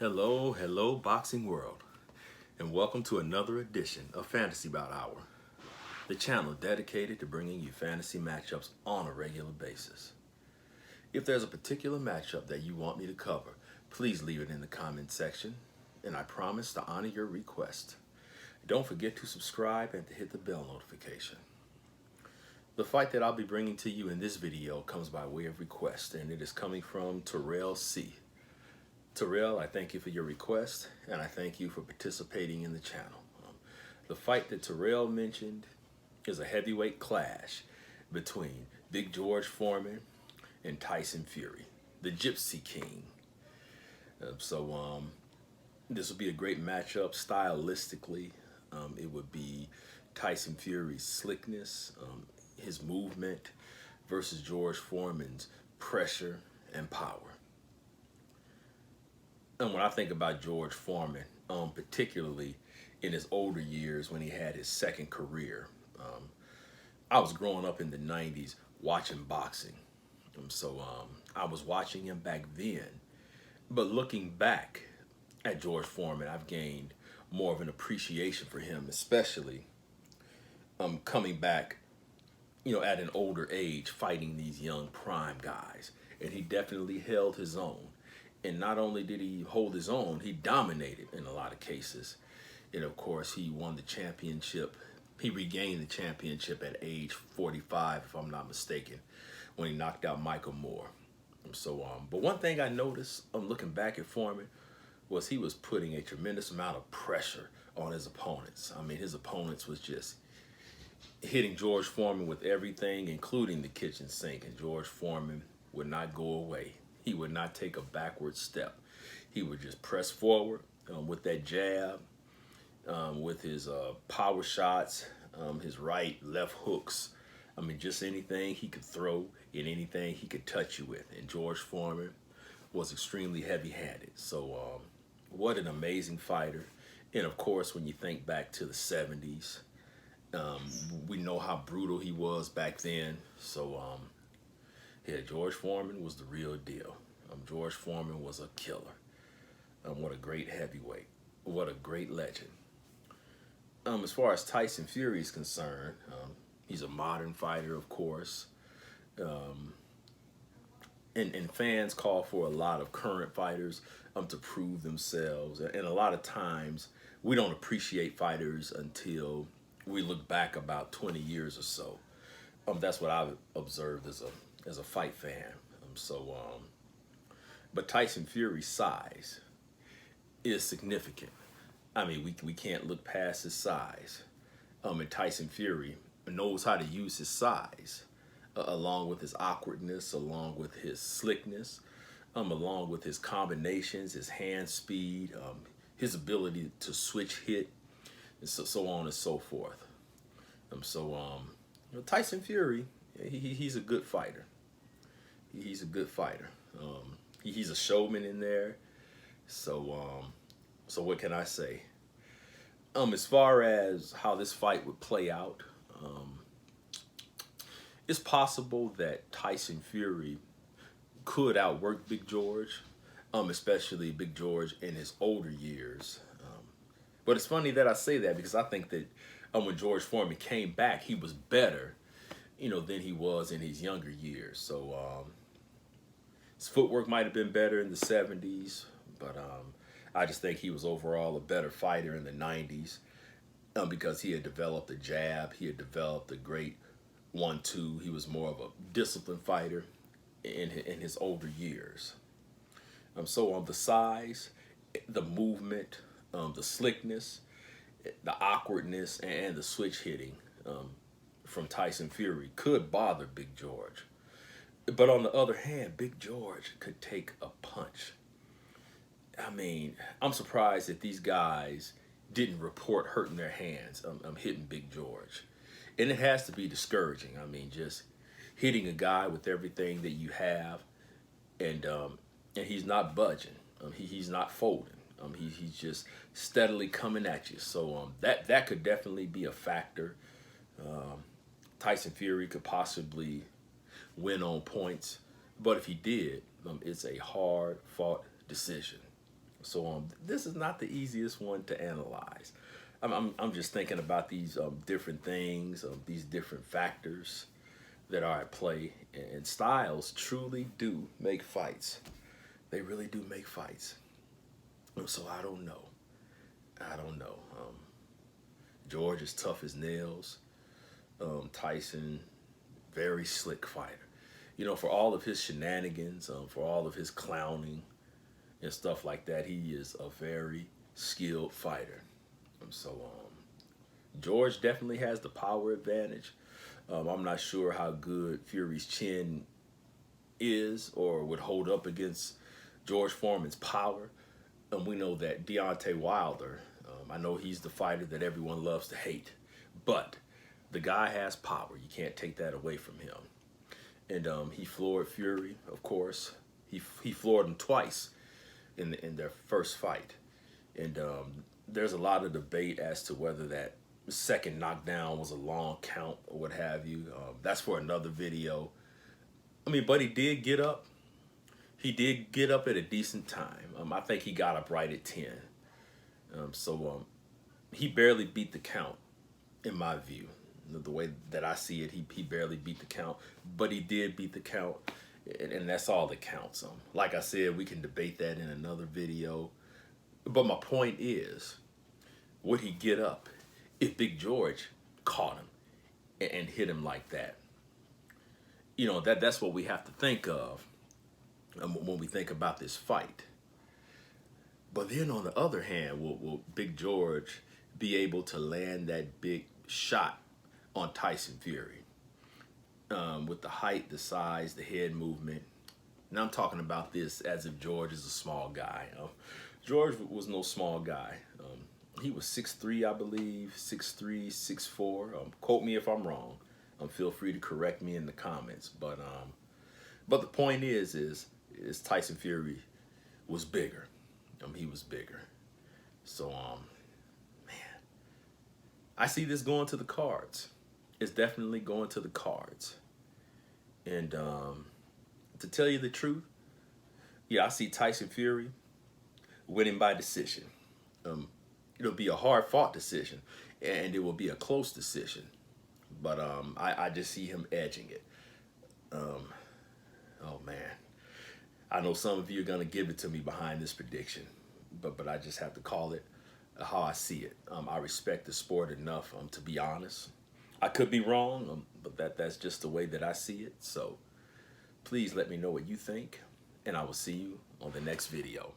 Hello, boxing world, and welcome to another edition of Fantasy Bout Hour, the channel dedicated to bringing you fantasy matchups on a regular basis. If there's a particular matchup that you want me to cover, please leave it in the comment section, and I promise to honor your request. Don't forget to subscribe and to hit the bell notification. The fight that I'll be bringing to you in this video comes by way of request, and it is coming from Terrell C. Terrell, I thank you for your request, and I thank you for participating in the channel. The fight that Terrell mentioned is a heavyweight clash between Big George Foreman and Tyson Fury, the Gypsy King. This would be a great matchup stylistically. It would be Tyson Fury's slickness, his movement, versus George Foreman's pressure and power. And when I think about George Foreman, particularly in his older years when he had his second career, I was growing up in the 90s watching boxing. I was watching him back then. But looking back at George Foreman, I've gained more of an appreciation for him, especially coming back, at an older age, fighting these young prime guys. And he definitely held his own. And not only did he hold his own, he dominated in a lot of cases. And of course, he won the championship. He regained the championship at age 45, if I'm not mistaken, when he knocked out Michael Moore. But one thing I noticed, looking back at Foreman, was he was putting a tremendous amount of pressure on his opponents. I mean, his opponents was just hitting George Foreman with everything, including the kitchen sink, and George Foreman would not go away. He would not take a backward step. He would just press forward with that jab, with his power shots, his right, left hooks. I mean, just anything he could throw and anything he could touch you with. And George Foreman was extremely heavy-handed. So what an amazing fighter. And of course, when you think back to the 70s, we know how brutal he was back then. Yeah, George Foreman was the real deal. George Foreman was a killer. What a great heavyweight. What a great legend. As far as Tyson Fury is concerned, he's a modern fighter, of course. And fans call for a lot of current fighters to prove themselves. And a lot of times, we don't appreciate fighters until we look back about 20 years or so. That's what I've observed as a fight fan. But Tyson Fury's size is significant. I mean, we can't look past his size. And Tyson Fury knows how to use his size, along with his awkwardness, along with his slickness, along with his combinations, his hand speed, his ability to switch hit, and so on and so forth. Tyson Fury, he's a good fighter. He's a good fighter. He's a showman in there. So what can I say? As far as how this fight would play out, it's possible that Tyson Fury could outwork Big George, especially Big George in his older years. But it's funny that I say that because I think that when George Foreman came back, he was better, than he was in his younger years. His footwork might have been better in the 70s, but I just think he was overall a better fighter in the 90s because he had developed a jab. He had developed a great 1-2. He was more of a disciplined fighter in his older years. The size, the movement, the slickness, the awkwardness, and the switch hitting from Tyson Fury could bother Big George. But on the other hand, Big George could take a punch. I mean, I'm surprised that these guys didn't report hurting their hands hitting Big George. And it has to be discouraging. I mean, just hitting a guy with everything that you have, and he's not budging. He's not folding. He's just steadily coming at you. So that could definitely be a factor. Tyson Fury could possibly win on points, but if he did, it's a hard-fought decision. So this is not the easiest one to analyze. I'm just thinking about these different things, these different factors that are at play, and styles truly do make fights. They really do make fights. So I don't know. I don't know. George is tough as nails. Tyson, very slick fighter. You know, for all of his shenanigans, for all of his clowning and stuff like that, he is a very skilled fighter. George definitely has the power advantage. I'm not sure how good Fury's chin is or would hold up against George Foreman's power. We know that Deontay Wilder, I know he's the fighter that everyone loves to hate, but the guy has power. You can't take that away from him. And he floored Fury, of course. He floored him twice in their first fight. And there's a lot of debate as to whether that second knockdown was a long count or what have you. That's for another video. I mean, but he did get up. He did get up at a decent time. I think he got up right at 10. He barely beat the count, in my view. The way that I see it, he barely beat the count, but he did beat the count, and that's all that counts. Like I said, we can debate that in another video. But my point is, would he get up if Big George caught him and hit him like that? You know, that's what we have to think of when we think about this fight. But then on the other hand, will Big George be able to land that big shot on Tyson Fury? With the height, the size, the head movement. Now I'm talking about this as if George is a small guy. George was no small guy. He was 6'3", I believe, 6'3", 6'4". Quote me if I'm wrong. Feel free to correct me in the comments. But the point is Tyson Fury was bigger. He was bigger. So man, I see this going to the cards. It's definitely going to the cards. And to tell you the truth, yeah, I see Tyson Fury winning by decision. It'll be a hard-fought decision, and it will be a close decision. But I just see him edging it. Oh, man. I know some of you are going to give it to me behind this prediction, but I just have to call it how I see it. I respect the sport enough to be honest. I could be wrong, but that's just the way that I see it. So please let me know what you think, and I will see you on the next video.